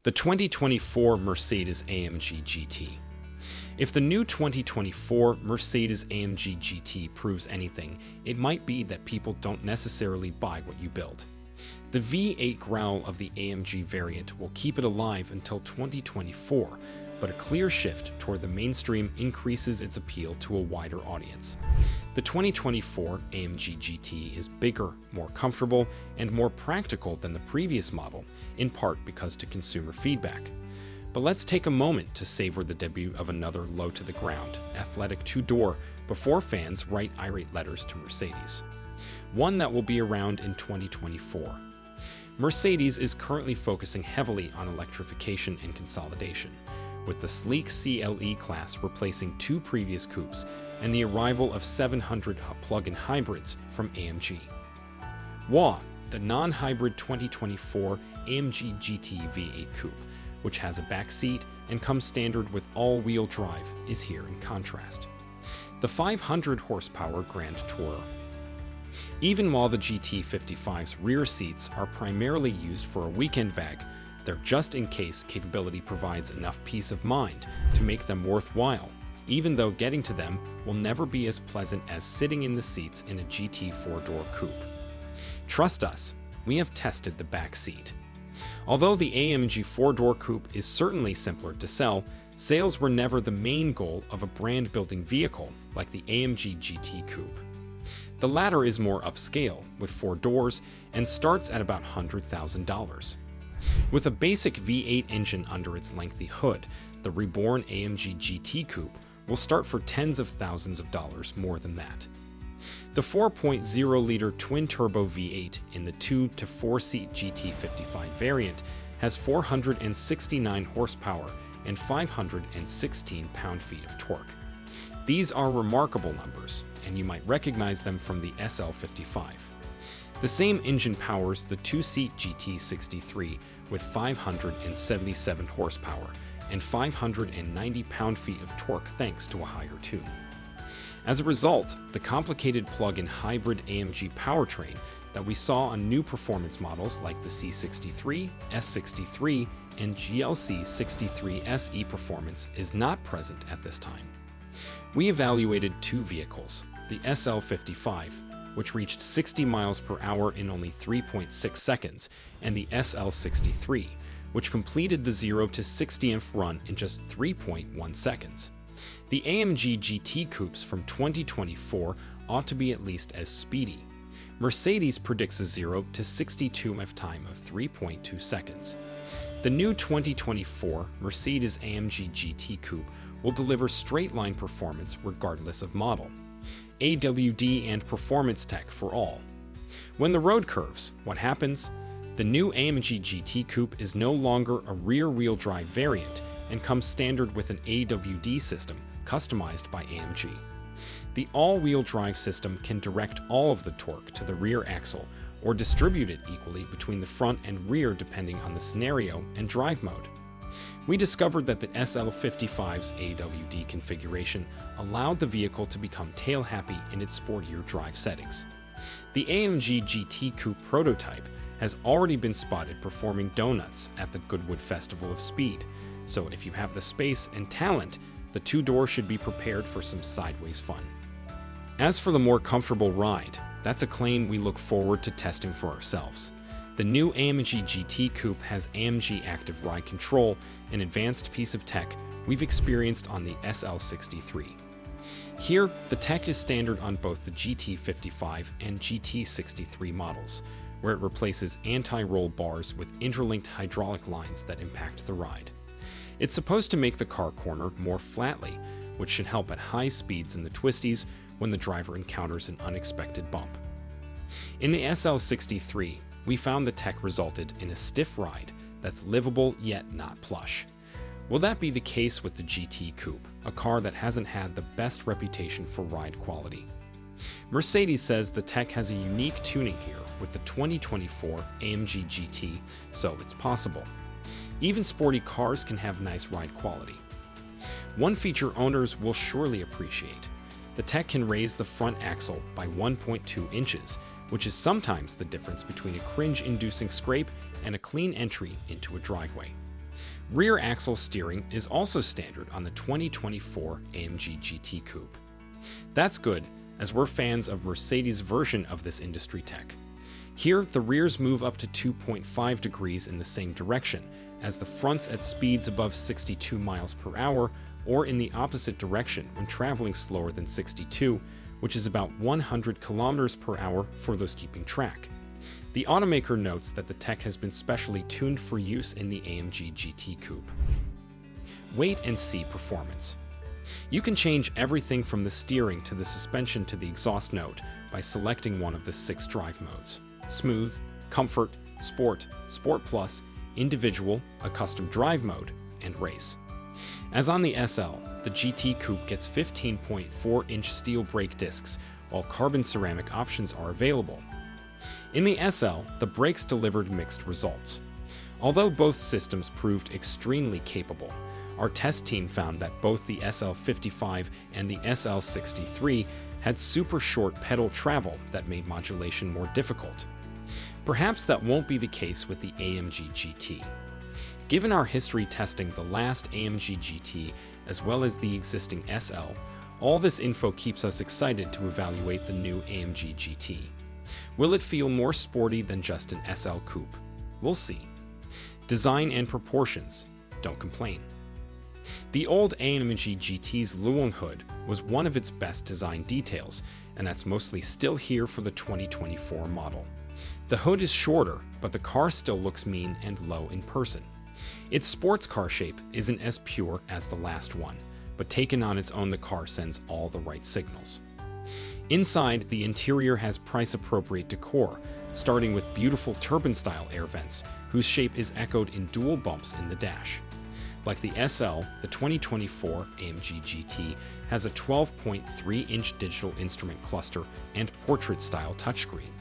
The 2024 Mercedes AMG GT. If the new 2024 Mercedes AMG GT proves anything, it might be that people don't necessarily buy what you build. The V8 growl of the AMG variant will keep it alive until 2024, but a clear shift toward the mainstream increases its appeal to a wider audience. The 2024 AMG GT is bigger, more comfortable, and more practical than the previous model, in part because to consumer feedback. But let's take a moment to savor the debut of another low-to-the-ground, athletic two-door before fans write irate letters to Mercedes. One that will be around in 2024. Mercedes is currently focusing heavily on electrification and consolidation, with the sleek CLE class replacing two previous coupes and the arrival of 700 plug-in hybrids from AMG. WA, the non-hybrid 2024 AMG GT V8 coupe, which has a back seat and comes standard with all-wheel drive, is here in contrast. The 500 horsepower Grand Tourer. Even while the GT55's rear seats are primarily used for a weekend bag, their just-in-case capability provides enough peace of mind to make them worthwhile, even though getting to them will never be as pleasant as sitting in the seats in a GT four-door coupe. Trust us, we have tested the back seat. Although the AMG four-door coupe is certainly simpler to sell, sales were never the main goal of a brand-building vehicle like the AMG GT coupe. The latter is more upscale, with 4 doors, and starts at about $100,000. With a basic V8 engine under its lengthy hood, the reborn AMG GT coupe will start for tens of thousands of dollars more than that. The 4.0-liter twin-turbo V8 in the 2- to 4-seat GT55 variant has 469 horsepower and 516 pound-feet of torque. These are remarkable numbers, and you might recognize them from the SL55. The same engine powers the 2-seat GT63 with 577 horsepower and 590 pound-feet of torque thanks to a higher tune. As a result, the complicated plug-in hybrid AMG powertrain that we saw on new performance models like the C63, S63, and GLC 63 SE Performance is not present at this time. We evaluated 2 vehicles, the SL55, which reached 60 miles per hour in only 3.6 seconds, and the SL63, which completed the 0 to 60th run in just 3.1 seconds. The AMG GT coupes from 2024 ought to be at least as speedy. Mercedes predicts a 0 to 62th time of 3.2 seconds. The new 2024 Mercedes AMG GT coupe will deliver straight-line performance regardless of model. AWD and performance tech for all. When the road curves, what happens? The new AMG GT coupe is no longer a rear-wheel drive variant and comes standard with an AWD system customized by AMG. The all-wheel drive system can direct all of the torque to the rear axle or distribute it equally between the front and rear depending on the scenario and drive mode. We discovered that the SL55's AWD configuration allowed the vehicle to become tail-happy in its sportier drive settings. The AMG GT Coupe prototype has already been spotted performing donuts at the Goodwood Festival of Speed, so if you have the space and talent, the 2-door should be prepared for some sideways fun. As for the more comfortable ride, that's a claim we look forward to testing for ourselves. The new AMG GT Coupe has AMG Active Ride Control, an advanced piece of tech we've experienced on the SL63. Here, the tech is standard on both the GT55 and GT63 models, where it replaces anti-roll bars with interlinked hydraulic lines that impact the ride. It's supposed to make the car corner more flatly, which should help at high speeds in the twisties when the driver encounters an unexpected bump. In the SL63, we found the tech resulted in a stiff ride that's livable yet not plush. Will that be the case with the GT Coupe, a car that hasn't had the best reputation for ride quality? Mercedes says the tech has a unique tuning here with the 2024 AMG GT, so it's possible. Even sporty cars can have nice ride quality. One feature owners will surely appreciate. The tech can raise the front axle by 1.2 inches, which is sometimes the difference between a cringe-inducing scrape and a clean entry into a driveway. Rear axle steering is also standard on the 2024 AMG GT Coupe. That's good, as we're fans of Mercedes' version of this industry tech. Here, the rears move up to 2.5 degrees in the same direction as the fronts at speeds above 62 miles per hour, or in the opposite direction when traveling slower than 62, which is about 100 kilometers per hour for those keeping track. The automaker notes that the tech has been specially tuned for use in the AMG GT Coupe. Wait and see performance. You can change everything from the steering to the suspension to the exhaust note by selecting one of the 6 drive modes: Smooth, Comfort, Sport, Sport Plus, Individual, a custom drive mode, and Race. As on the SL, the GT Coupe gets 15.4-inch steel brake discs, while carbon ceramic options are available. In the SL, the brakes delivered mixed results. Although both systems proved extremely capable, our test team found that both the SL55 and the SL63 had super short pedal travel that made modulation more difficult. Perhaps that won't be the case with the AMG GT. Given our history testing the last AMG GT as well as the existing SL, all this info keeps us excited to evaluate the new AMG GT. Will it feel more sporty than just an SL coupe? We'll see. Design and proportions. Don't complain. The old AMG GT's Luong hood was one of its best design details, and that's mostly still here for the 2024 model. The hood is shorter, but the car still looks mean and low in person. Its sports car shape isn't as pure as the last one, but taken on its own, the car sends all the right signals. Inside, the interior has price-appropriate decor, starting with beautiful turban-style air vents, whose shape is echoed in dual bumps in the dash. Like the SL, the 2024 AMG GT has a 12.3-inch digital instrument cluster and portrait-style touchscreen.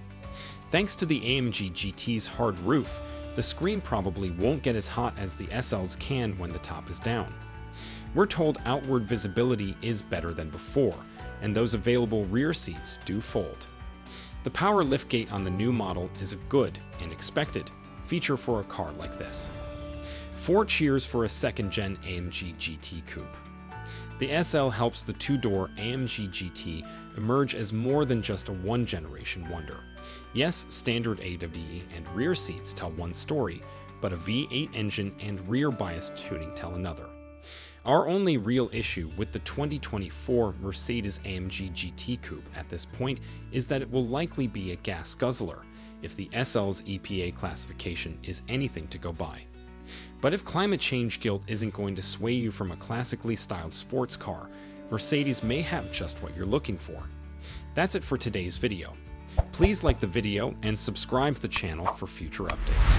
Thanks to the AMG GT's hard roof, the screen probably won't get as hot as the SL's can when the top is down. We're told outward visibility is better than before, and those available rear seats do fold. The power liftgate on the new model is a good and expected feature for a car like this. 4 cheers for a second-gen AMG GT Coupe. The SL helps the 2-door AMG GT emerge as more than just a one-generation wonder. Yes, standard AWE and rear seats tell one story, but a V8 engine and rear bias tuning tell another. Our only real issue with the 2024 Mercedes AMG GT Coupe at this point is that it will likely be a gas guzzler, if the SL's EPA classification is anything to go by. But if climate change guilt isn't going to sway you from a classically styled sports car, Mercedes may have just what you're looking for. That's it for today's video. Please like the video and subscribe to the channel for future updates.